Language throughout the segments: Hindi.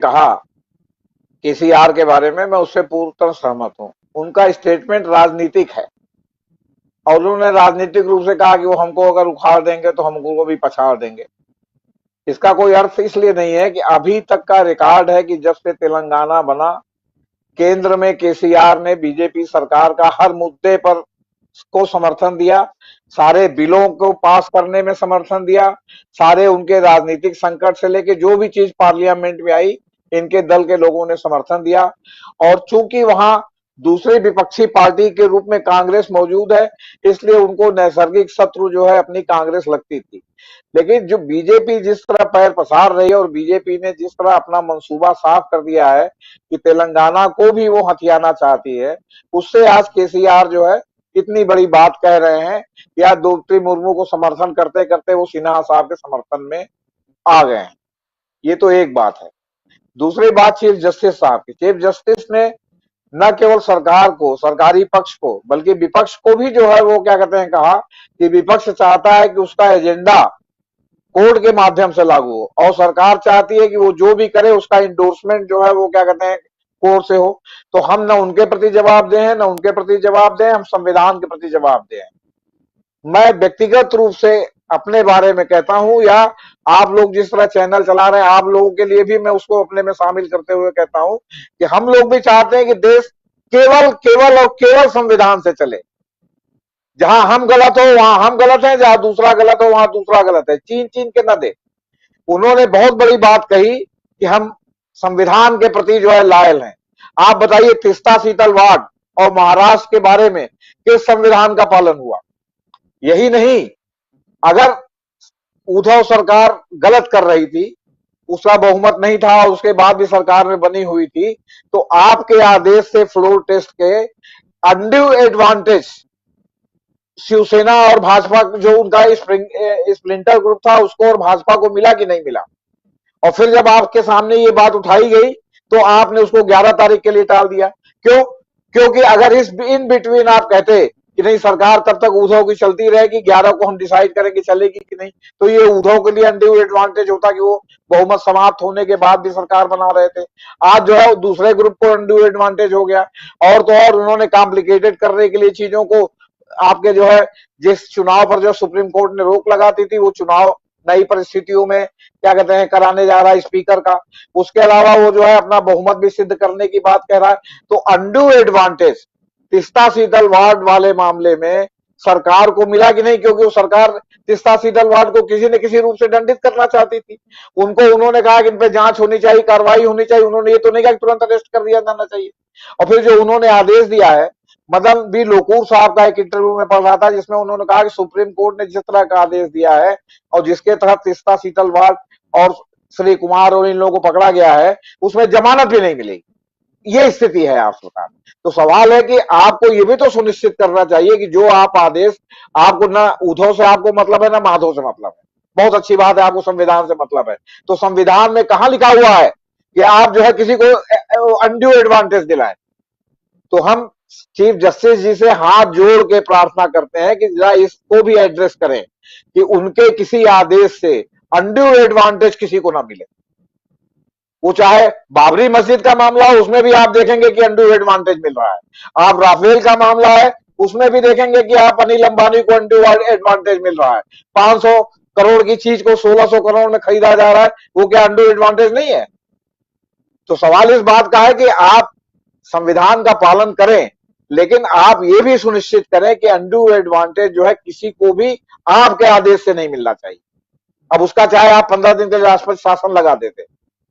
कहा केसीआर के बारे में, मैं उससे पूर्ण तरह सहमत हूं। उनका स्टेटमेंट राजनीतिक है और उन्होंने राजनीतिक रूप से कहा कि वो हमको अगर उखाड़ देंगे तो हमको भी पछाड़ देंगे। इसका कोई अर्थ इसलिए नहीं है कि अभी तक का रिकॉर्ड है कि जब से तेलंगाना बना, केंद्र में केसीआर ने बीजेपी सरकार का हर मुद्दे पर को समर्थन दिया, सारे बिलों को पास करने में समर्थन दिया, सारे उनके राजनीतिक संकट से लेके जो भी चीज पार्लियामेंट में आई, इनके दल के लोगों ने समर्थन दिया। और चूंकि वहां दूसरी विपक्षी पार्टी के रूप में कांग्रेस मौजूद है, इसलिए उनको नैसर्गिक शत्रु जो है अपनी कांग्रेस लगती थी। लेकिन जो बीजेपी जिस तरह पैर पसार रही है और बीजेपी ने जिस तरह अपना मंसूबा साफ कर दिया है कि तेलंगाना को भी वो हथियाना चाहती है, उससे आज केसीआर जो है इतनी बड़ी बात कह रहे हैं या द्रौपदी मुर्मू को समर्थन करते करते वो सिन्हा साहब के समर्थन में आ गए हैं। ये तो एक बात है। दूसरी बात चीफ जस्टिस साहब की। चीफ जस्टिस ने न केवल सरकार को, सरकारी पक्ष को, बल्कि विपक्ष को भी जो है वो क्या कहते हैं कहा कि विपक्ष चाहता है कि उसका एजेंडा कोर्ट के माध्यम से लागू हो और सरकार चाहती है कि वो जो भी करे उसका इंडोर्समेंट जो है वो क्या कहते हैं कोर्ट से हो। तो हम न उनके प्रति जवाबदेह हैं, न उनके प्रति जवाबदेह, हम संविधान के प्रति जवाबदेह हैं। मैं व्यक्तिगत रूप से अपने बारे में कहता हूं या आप लोग जिस तरह चैनल चला रहे हैं, आप लोगों के लिए भी मैं उसको अपने में शामिल करते हुए कहता हूं कि हम लोग भी चाहते हैं कि देश केवल केवल और केवल संविधान से चले। जहां हम गलत हो वहां हम गलत हैं, जहां दूसरा गलत हो वहां दूसरा गलत है, चीन चीन के न दे। उन्होंने बहुत बड़ी बात कही कि हम संविधान के प्रति जो है लायल हैं। आप बताइए तीस्ता सीतल वाड और महाराष्ट्र के बारे में किस संविधान का पालन हुआ? यही नहीं, अगर उद्धव सरकार गलत कर रही थी, उसका बहुमत नहीं था, उसके बाद भी सरकार में बनी हुई थी, तो आपके आदेश से फ्लोर टेस्ट के अनड्यू एडवांटेज शिवसेना और भाजपा जो उनका स्प्लिंटर ग्रुप था उसको और भाजपा को मिला कि नहीं मिला? और फिर जब आपके सामने ये बात उठाई गई तो आपने उसको 11 तारीख के लिए टाल दिया। क्यों? क्योंकि अगर इस इन बिटवीन आप कहते कि नहीं सरकार तब तक उद्धव की चलती रहेगी, 11 को हम डिसाइड करेंगे चलेगी कि नहीं, तो ये उद्धव के लिए अनड्यू एडवांटेज होता कि वो बहुमत समाप्त होने के बाद भी सरकार बना रहे थे। आज जो है दूसरे ग्रुप को अनड्यू एडवांटेज हो गया। और तो और उन्होंने कॉम्प्लिकेटेड करने के लिए चीजों को, आपके जो है जिस चुनाव पर जो सुप्रीम कोर्ट ने रोक लगाती थी वो चुनाव नई परिस्थितियों में क्या कहते हैं कराने जा रहा है स्पीकर का। उसके अलावा वो जो है अपना बहुमत भी सिद्ध करने की बात कह रहा है। तो undue advantage Teesta Sheetal ward वाले मामले में सरकार को मिला कि नहीं? क्योंकि वो सरकार तीस्ता सीतल वार्ड को किसी न किसी रूप से दंडित करना चाहती थी। उनको उन्होंने कहा कि इन पे जांच होनी चाहिए, कार्रवाई होनी चाहिए। उन्होंने ये तो नहीं कहा कि तुरंत अरेस्ट कर दिया जाना चाहिए। और फिर जो उन्होंने आदेश दिया है, मदन बी लोकूर साहब का एक इंटरव्यू में पढ़ रहा था जिसमें उन्होंने कहा कि सुप्रीम कोर्ट ने जिस तरह का आदेश दिया है और जिसके तहत तीस्ता सीतल वार्ड और श्री कुमार और इन लोगों को पकड़ा गया है, उसमें जमानत भी नहीं मिलेगी। ये स्थिति है आप सरकार। तो सवाल है कि आपको ये भी तो सुनिश्चित करना चाहिए कि जो आप आदेश, आपको ना उद्धव से आपको मतलब है ना माधव से मतलब है, बहुत अच्छी बात है, आपको संविधान से मतलब है। तो संविधान में कहां लिखा हुआ है कि आप जो है किसी को अनड्यू एडवांटेज दिलाएं? तो हम चीफ जस्टिस जी से हाथ जोड़ के प्रार्थना करते हैं कि जरा इसको भी एड्रेस करें कि उनके किसी आदेश से अनड्यू एडवांटेज किसी को ना मिले। वो चाहे बाबरी मस्जिद का मामला हो, उसमें भी आप देखेंगे कि अनड्यू एडवांटेज मिल रहा है। आप राफेल का मामला है, उसमें भी देखेंगे कि आप अनिल अंबानी को अनड्यू एडवांटेज मिल रहा है। 500 करोड़ की चीज को 1600 करोड़ में खरीदा जा रहा है, वो क्या अनड्यू एडवांटेज नहीं है? तो सवाल इस बात का है कि आप संविधान का पालन करें, लेकिन आप ये भी सुनिश्चित करें कि अनड्यू एडवांटेज जो है किसी को भी आपके आदेश से नहीं मिलना चाहिए। अब उसका चाहे आप 15 दिन के राष्ट्रपति शासन लगा देते,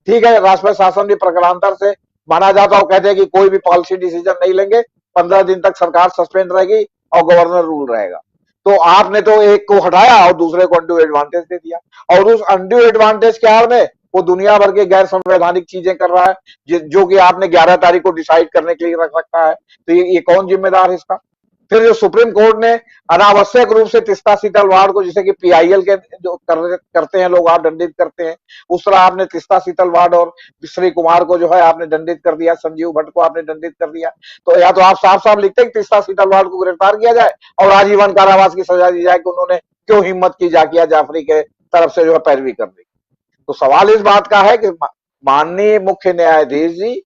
ठीक है, राष्ट्रपति शासन भी प्रकारांतर से माना जाता है, कहते हैं कि कोई भी पॉलिसी डिसीजन नहीं लेंगे, 15 दिन तक सरकार सस्पेंड रहेगी और गवर्नर रूल रहेगा। तो आपने तो एक को हटाया और दूसरे को अनड्यू एडवांटेज दे दिया, और उस अनड्यू एडवांटेज के आड़ में वो दुनिया भर के गैर संवैधानिक चीजें कर रहा है जो कि आपने 11 तारीख को डिसाइड करने के लिए रख रखा है। तो ये कौन जिम्मेदार है इसका? फिर जो सुप्रीम कोर्ट ने अनावश्यक रूप से तीस्ता सीतल वार्ड को, जिसे कि पीआईएल के जो करते हैं लोग, आप दंडित करते हैं, उस तरह आपने तीस्ता सीतल वार्ड और श्री कुमार को जो है आपने दंडित कर दिया, संजीव भट्ट को आपने दंडित कर दिया। तो या तो आप साफ साफ लिखते हैं कि तीस्ता सीतल वार्ड को गिरफ्तार किया जाए और आजीवन कारावास की सजा दी जाए कि उन्होंने क्यों हिम्मत की जाकिया जाफरी के तरफ से जो है पैरवी कर दी। तो सवाल इस बात का है कि माननीय मुख्य न्यायाधीश जी,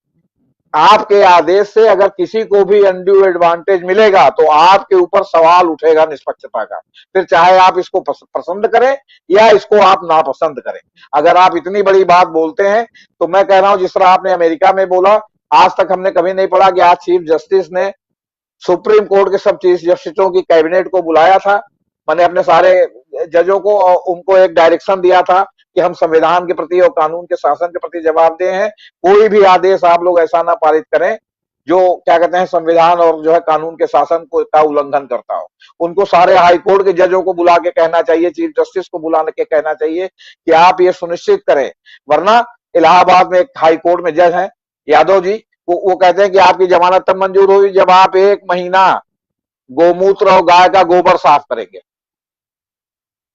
आपके आदेश से अगर किसी को भी अनड्यू एडवांटेज मिलेगा तो आपके ऊपर सवाल उठेगा निष्पक्षता का। फिर चाहे आप इसको पसंद करें या इसको आप नापसंद करें। अगर आप इतनी बड़ी बात बोलते हैं तो मैं कह रहा हूं, जिस तरह आपने अमेरिका में बोला, आज तक हमने कभी नहीं पढ़ा कि आज चीफ जस्टिस ने सुप्रीम कोर्ट के सब चीफ जस्टिसों की कैबिनेट को बुलाया था, मैंने अपने सारे जजों को, और उनको एक डायरेक्शन दिया था कि हम संविधान के प्रति और कानून के शासन के प्रति जवाबदेह हैं। कोई भी आदेश आप लोग ऐसा ना पारित करें जो क्या कहते हैं संविधान और जो है कानून के शासन को का उल्लंघन करता हो। उनको सारे हाई कोर्ट के जजों को बुला के कहना चाहिए, चीफ जस्टिस को बुला के कहना चाहिए कि आप ये सुनिश्चित करें। वरना इलाहाबाद में एक हाई कोर्ट में जज है यादव जी, वो कहते हैं कि आपकी जमानत तब मंजूर हुई जब आप 1 महीना गोमूत्र और गाय का गोबर साफ करेंगे।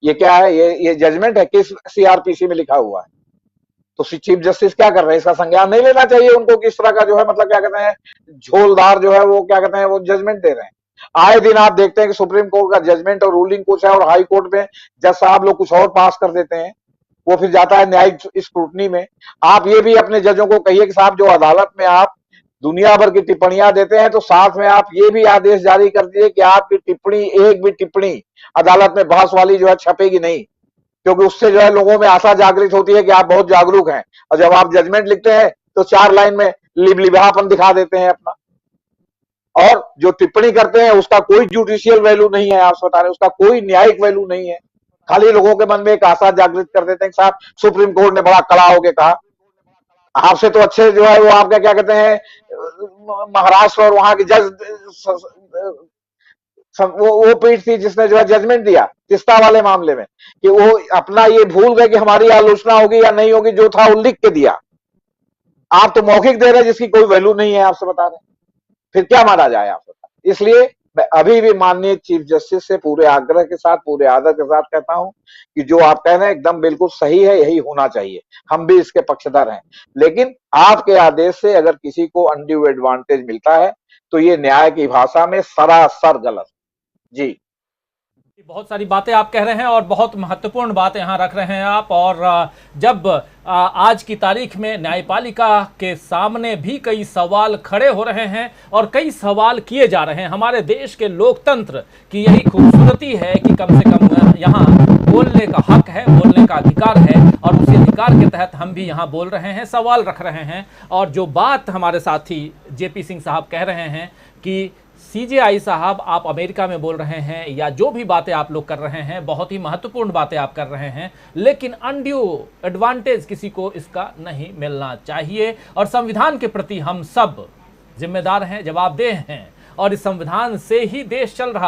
ये क्या है? ये जजमेंट है, किस सीआरपीसी में लिखा हुआ है? तो चीफ जस्टिस क्या कर रहे हैं? इसका संज्ञान नहीं लेना चाहिए उनको, किस तरह का जो है मतलब क्या कहते हैं झोलदार जो है वो क्या कहते हैं वो जजमेंट दे रहे हैं। आए दिन आप देखते हैं कि सुप्रीम कोर्ट का जजमेंट और रूलिंग कुछ है और हाई कोर्ट में जज साहब लोग कुछ और पास कर देते हैं, वो फिर जाता है न्यायिक स्क्रूटनी में। आप ये भी अपने जजों को कहिए कि साहब, जो अदालत में आप दुनिया भर की टिप्पणियां देते हैं तो साथ में आप ये भी आदेश जारी कर दिए कि आपकी टिप्पणी, एक भी टिप्पणी अदालत में बहस वाली जो है छपेगी नहीं, क्योंकि उससे जो है लोगों में आशा जागृत होती है कि आप बहुत जागरूक हैं। और जब आप जजमेंट लिखते हैं तो 4 लाइन में लिबलिबापन दिखा देते हैं अपना, और जो टिप्पणी करते हैं उसका कोई जुडिशियल वैल्यू नहीं है, आप बता रहे हैं उसका कोई न्यायिक वैल्यू नहीं है। खाली लोगों के मन में एक आशा जागृत कर देते हैं साहब सुप्रीम कोर्ट ने बड़ा कड़ा होकर कहा। आपसे तो अच्छे जो है वो आपका क्या कहते हैं महाराष्ट्र और वहां के जज, वो पीठ थी जिसने जो है जजमेंट दिया तीस्ता वाले मामले में, कि वो अपना ये भूल गए कि हमारी आलोचना होगी या नहीं होगी, जो था वो लिख के दिया। आप तो मौखिक दे रहे जिसकी कोई वैल्यू नहीं है, आपसे बता रहे, फिर क्या माना जाए आप बता। इसलिए मैं अभी भी माननीय चीफ जस्टिस से पूरे आग्रह के साथ, पूरे आदर के साथ कहता हूं कि जो आप कह रहे हैं एकदम बिल्कुल सही है, यही होना चाहिए, हम भी इसके पक्षधर हैं। लेकिन आपके आदेश से अगर किसी को अनड्यू एडवांटेज मिलता है तो ये न्याय की भाषा में सरासर गलत जी। बहुत सारी बातें आप कह रहे हैं और बहुत महत्वपूर्ण बात यहाँ रख रहे हैं आप। और जब आज की तारीख में न्यायपालिका के सामने भी कई सवाल खड़े हो रहे हैं और कई सवाल किए जा रहे हैं, हमारे देश के लोकतंत्र की यही खूबसूरती है कि कम से कम यहाँ बोलने का हक है, बोलने का अधिकार है, और उसी अधिकार के तहत हम भी यहाँ बोल रहे हैं, सवाल रख रहे हैं। और जो बात हमारे साथी जेपी सिंह साहब कह रहे हैं कि सीजेआई साहब आप अमेरिका में बोल रहे हैं, या जो भी बातें आप लोग कर रहे हैं, बहुत ही महत्वपूर्ण बातें आप कर रहे हैं, लेकिन अनड्यू एडवांटेज किसी को इसका नहीं मिलना चाहिए। और संविधान के प्रति हम सब जिम्मेदार हैं, जवाबदेह हैं, और इस संविधान से ही देश चल रहा